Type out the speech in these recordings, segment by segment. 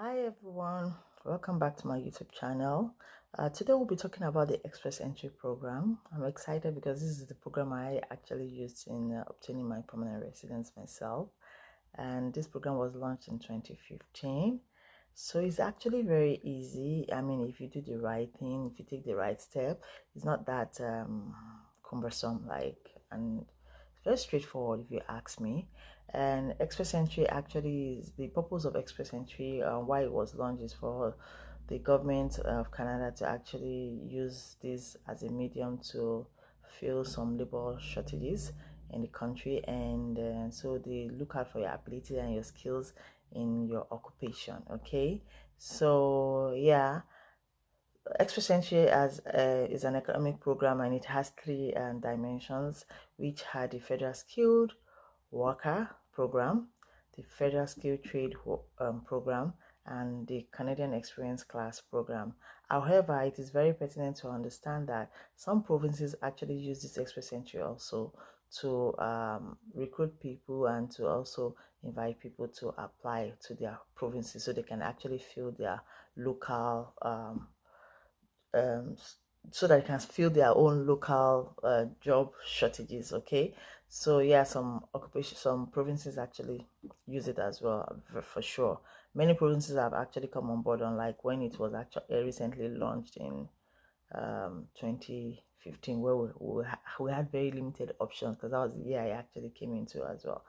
Hi everyone, welcome back to my YouTube channel. Today we'll be talking about the Express Entry program. I'm excited because this is the program I actually used in obtaining my permanent residence myself, and this program was launched in 2015. So it's actually very easy. I mean, if you do the right thing, if you take the right step, it's not that cumbersome, and it's very straightforward if you ask me. And Express Entry actually is the purpose of Express Entry, why it was launched is for the government of Canada to actually use this as a medium to fill some labor shortages in the country, and so they look out for your ability and your skills in your occupation. Okay, so yeah, Express Entry is an economic program, and it has three dimensions, which are the Federal Skilled Worker Program, the Federal Skilled Trade Program, and the Canadian Experience Class Program. However, it is very pertinent to understand that some provinces actually use this Express Entry also to recruit people and to also invite people to apply to their provinces so they can actually fill their local um, so that they can fill their own local job shortages. Okay, so yeah, some provinces actually use it as well, for sure. Many provinces have actually come on board, unlike when it was actually recently launched in 2015, where we had very limited options, because that was the year I actually came into as well.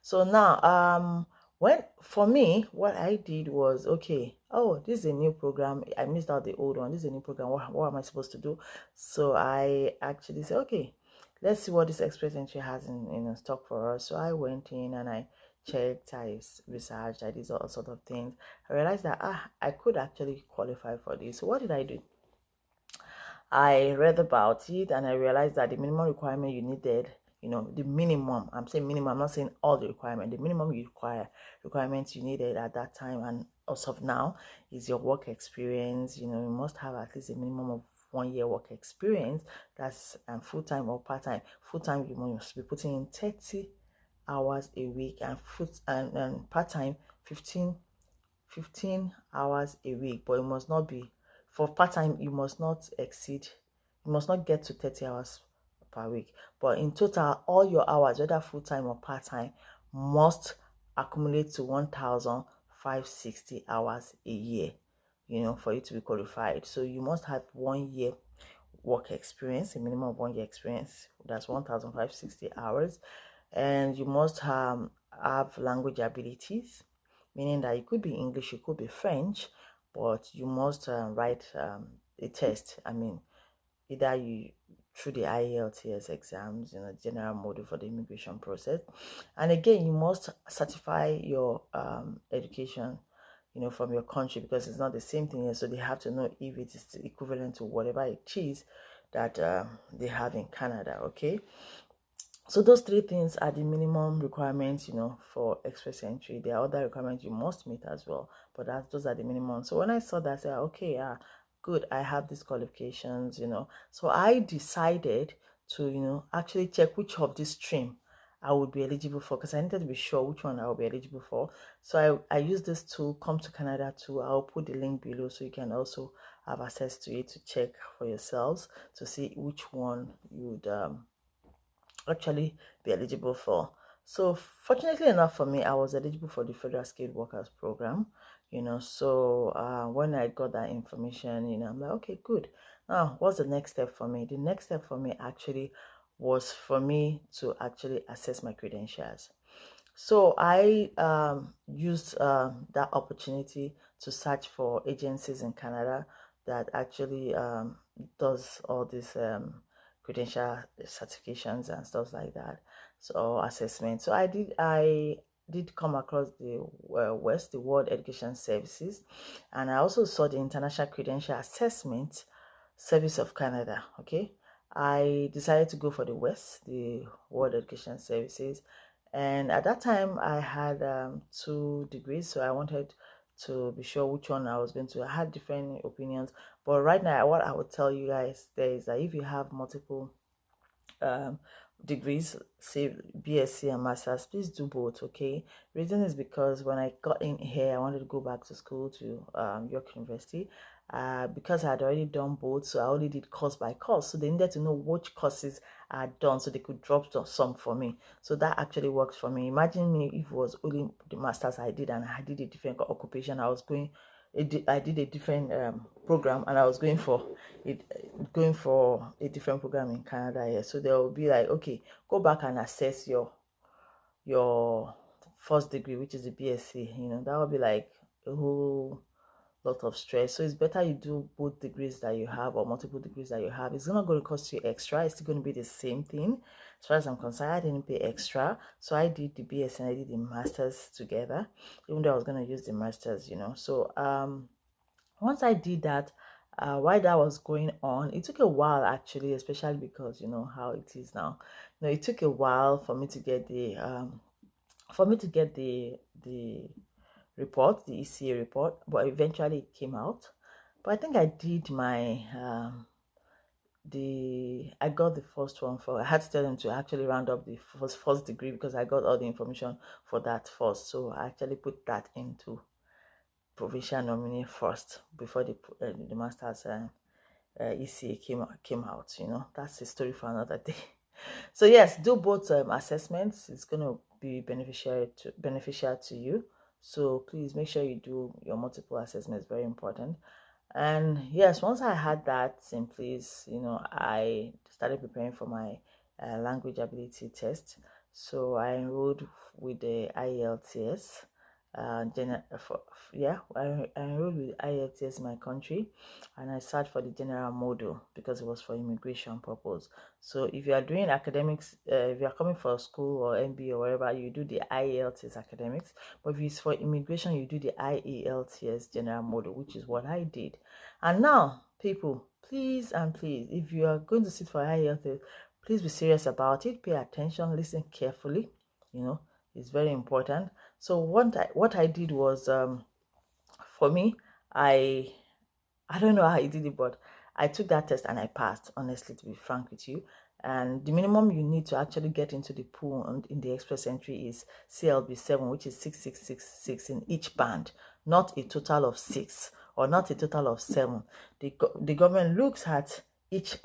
So now, when for me, what I did was, okay, oh, this is a new program. I missed out the old one. This is a new program. What am I supposed to do? So I actually said, okay, let's see what this Express Entry has in stock for us. So I went in and I checked, I researched, I did all sort of things. I realized that I could actually qualify for this. So what did I do? I read about it and I realized that the minimum requirement you needed, the minimum, I'm saying minimum, I'm not saying all the requirement, the minimum requirements you needed at that time and also of now is your work experience. You must have at least a minimum of 1 year work experience. That's full-time or part-time. Full-time, you must be putting in 30 hours a week, and part-time 15 hours a week, but it must not be for part-time. You must not get to 30 hours per week, but in total all your hours, whether full-time or part-time, must accumulate to 1,560 hours a year, for you to be qualified. So you must have 1 year work experience, a minimum of 1 year experience. That's 1,560 hours. And you must have language abilities, meaning that it could be English, it could be French, but you must write a test. I mean, either you through the IELTS exams, general module for the immigration process. And again, you must certify your education, from your country, because it's not the same thing here. So they have to know if it is equivalent to whatever it is that they have in Canada. Okay. So those three things are the minimum requirements, for Express Entry. There are other requirements you must meet as well, but those are the minimum. So when I saw that, I said, okay, good, I have these qualifications, So I decided to, actually check which of this stream I would be eligible for, because I needed to be sure which one I will be eligible for. So I use this tool, Come to Canada tool. I'll put the link below so you can also have access to it to check for yourselves to see which one you would actually be eligible for. So fortunately enough for me, I was eligible for the Federal Skilled Workers Program, So when I got that information, I'm like, okay, good. Now, what's the next step for me? The next step for me actually was for me to actually assess my credentials. So I used that opportunity to search for agencies in Canada that actually does all these credential certifications and stuff like that, so assessment. So I did come across the the World Education Services, and I also saw the International Credential Assessment Service of Canada. Okay, I decided to go for the World Education Services, and at that time I had 2 degrees, so I wanted to be sure which one I was going to. I had different opinions, but right now what I would tell you guys there is that if you have multiple degrees, say BSc and Masters, please do both, okay? Reason is because when I got in here, I wanted to go back to school to York University. Because I had already done both, so I only did course by course. So they needed to know which courses I had done so they could drop some for me. So that actually works for me. Imagine me if it was only the Masters I did and I did a different occupation. I did a different program, and I was going for a different program in Canada here. So they will be like, okay, go back and assess your first degree, which is the BSc. That would be like a whole lot of stress. So it's better you do both degrees that you have, or multiple degrees that you have. It's not going to cost you extra. It's still going to be the same thing. As far as I'm concerned, I didn't pay extra. So I did the BS and I did the masters together, even though I was going to use the masters. So once I did that, while that was going on, it took a while actually, especially because you know how it is now. It took a while for me to get the report, the ECA report, but eventually it came out. But I think I did my I got the first one I had to tell them to actually round up the first degree because I got all the information for that first. So I actually put that into provincial nominee first before the master's ECA came out. That's a story for another day. So yes, do both assessments. It's going to be beneficial to you. So please make sure you do your multiple assessments. Very important. And yes, once I had that in place, I started preparing for my language ability test. So I enrolled with the IELTS. I enrolled with IELTS in my country, and I searched for the general module because it was for immigration purpose. So if you are doing academics, if you are coming for school or MBA or wherever, you do the IELTS academics. But if it's for immigration, you do the IELTS general module, which is what I did. And now, people, please and please, if you are going to sit for IELTS, please be serious about it. Pay attention, listen carefully. It's very important. So what I did was, for me, I don't know how I did it, but I took that test and I passed, honestly, to be frank with you. And the minimum you need to actually get into the pool in the express entry is CLB 7, which is 6666 in each band, not a total of 6 or not a total of 7. The government looks at each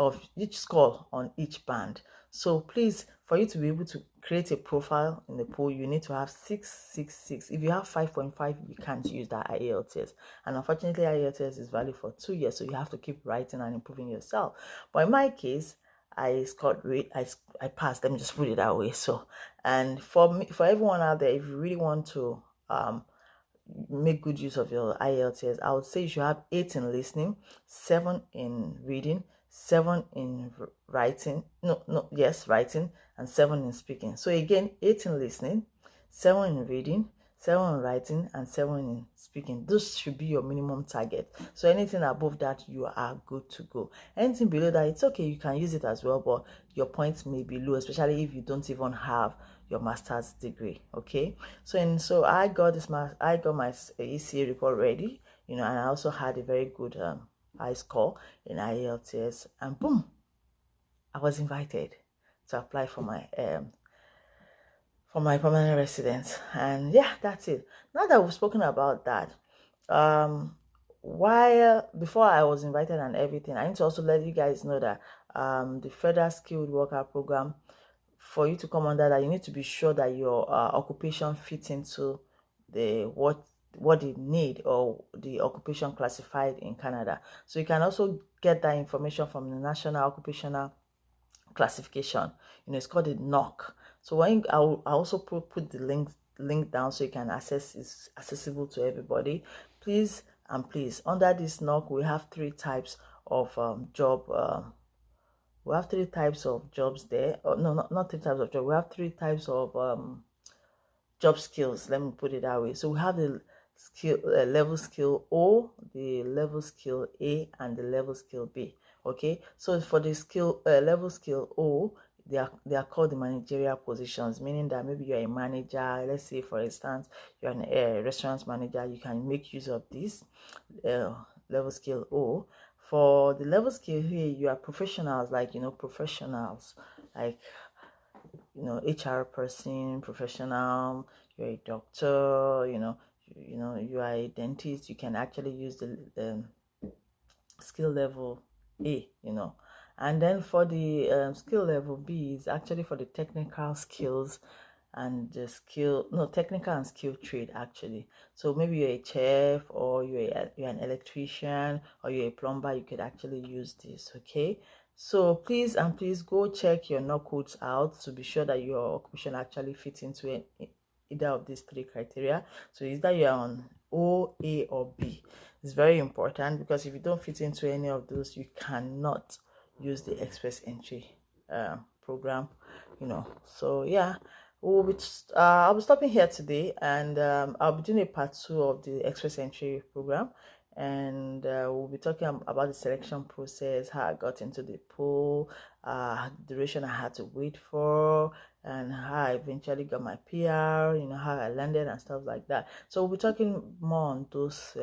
score on each band. So please, for you to be able to create a profile in the pool, you need to have 666. If you have 5.5, you can't use that IELTS. And unfortunately, IELTS is valid for 2 years, so you have to keep writing and improving yourself. But in my case, I passed. Let me just put it that way. So, and for everyone out there, if you really want to make good use of your IELTS, I would say you should have 8 in listening, 7 in reading, 7 in writing, writing, and 7 in speaking. So again, 8 in listening, 7 in reading, 7 in writing, and 7 in speaking. Those should be your minimum target. So anything above that, you are good to go. Anything below that, it's okay, you can use it as well, but your points may be low, especially if you don't even have your master's degree. Okay, so I got my ECA report ready, and I also had a very good high score in IELTS, and boom, I was invited to apply for my permanent residence. And yeah, that's it. Now that we've spoken about that, before I was invited and everything, I need to also let you guys know that the Federal Skilled Worker Program, for you to come under that, you need to be sure that your occupation fits into what they need, or the occupation classified in Canada. So you can also get that information from the National Occupational Classification. It's called a NOC. So when I also put the link down so you can access. It's accessible to everybody. Please and please, under this NOC, we have 3 types of job. We have 3 types of jobs there. Oh, no, not 3 types of jobs. We have 3 types of job skills. Let me put it that way. So we have the level skill O, the level skill A, and the level skill B. Okay. So for the level skill O, they are called the managerial positions, meaning that maybe you're a manager. Let's say, for instance, you're a restaurant manager. You can make use of this level skill O. For the level skill here, you are professionals, like professionals like HR person, professional, you're a doctor, you are a dentist, you can actually use the skill level A, and then for the skill level B is actually for the technical skills and the technical and skill trade actually. So maybe you're a chef, or you're an electrician, or you're a plumber, you could actually use this. Okay, so please go check your knock codes out to be sure that your occupation actually fits into either of these three criteria. So either you're on O, A, or B. It's very important, because if you don't fit into any of those, you cannot use the express entry program. So yeah, I'll be stopping here today, and I'll be doing a part 2 of the express entry program, and we'll be talking about the selection process, how I got into the pool, the duration I had to wait for, and how I eventually got my PR, how I landed and stuff like that. So we'll be talking more on those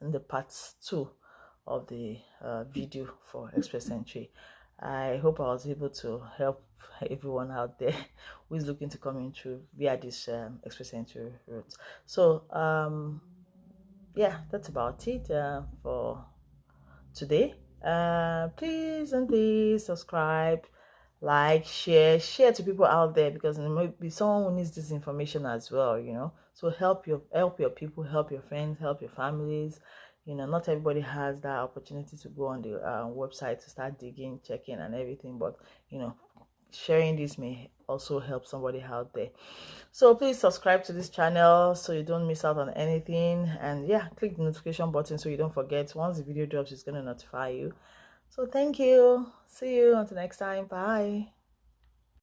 in the part 2 of the video for express entry. I hope I was able to help everyone out there who is looking to come in through via this express entry route. So yeah, that's about it for today. Please subscribe, like, share to people out there, because there might be someone who needs this information as well. So help your people, help your friends, help your families. Not everybody has that opportunity to go on the website to start digging, checking and everything, but sharing this may also help somebody out there. So please subscribe to this channel so you don't miss out on anything, and yeah, click the notification button so you don't forget. Once the video drops, it's going to notify you. So thank you. See you until next time. Bye.